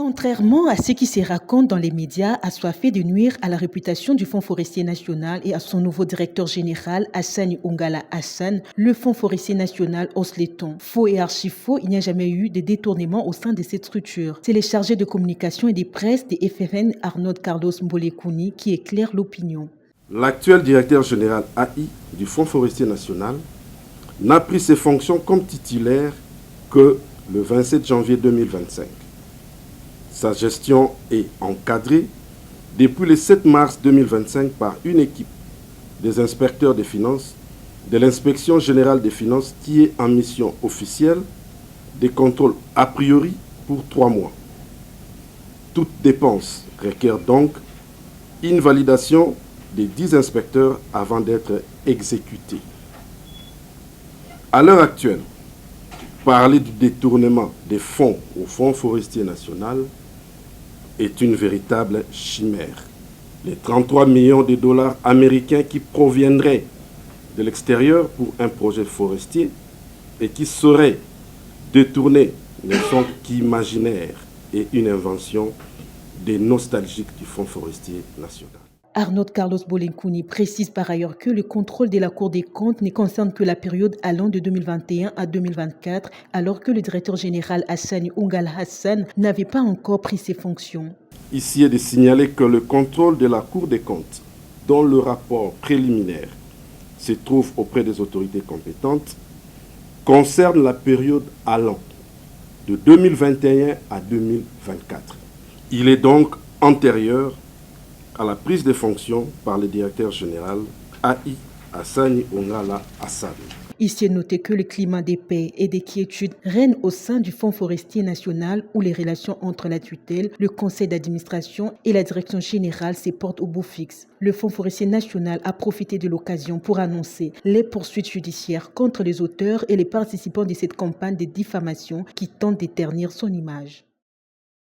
Contrairement à ce qui se raconte dans les médias, assoiffé de nuire à la réputation du Fonds forestier national et à son nouveau directeur général, Hassani Ongala Hassan, le Fonds forestier national hausse les tons. Faux et archi-faux, il n'y a jamais eu de détournement au sein de cette structure. C'est le chargé de communication et des presses des FFN, Arnaud Carlos Mbolekouni, qui éclaire l'opinion. L'actuel directeur général AI du Fonds forestier national n'a pris ses fonctions comme titulaire que le 27 janvier 2025. Sa gestion est encadrée depuis le 7 mars 2025 par une équipe des inspecteurs des finances de l'Inspection générale des finances qui est en mission officielle des contrôles a priori pour 3 mois. Toute dépense requiert donc une validation des 10 inspecteurs avant d'être exécutée. À l'heure actuelle, parler du détournement des fonds au Fonds forestier national est une véritable chimère. Les 33 millions de dollars américains qui proviendraient de l'extérieur pour un projet forestier et qui seraient détournés ne sont qu'imaginaires et une invention des nostalgiques du Fonds forestier national. Arnaud Carlos Mbolekouni précise par ailleurs que le contrôle de la Cour des comptes ne concerne que la période allant de 2021 à 2024, alors que le directeur général Hassani Ongala Hassan n'avait pas encore pris ses fonctions. Ici est de signaler que le contrôle de la Cour des comptes, dont le rapport préliminaire se trouve auprès des autorités compétentes, concerne la période allant de 2021 à 2024. Il est donc antérieur à la prise de fonctions par le directeur général AI Hassani Ongala Hassan. Ici est noté que le climat de paix et d'inquiétude règne au sein du Fonds forestier national où les relations entre la tutelle, le conseil d'administration et la direction générale se portent au bout fixe. Le Fonds forestier national a profité de l'occasion pour annoncer les poursuites judiciaires contre les auteurs et les participants de cette campagne de diffamation qui tente d'éternir son image.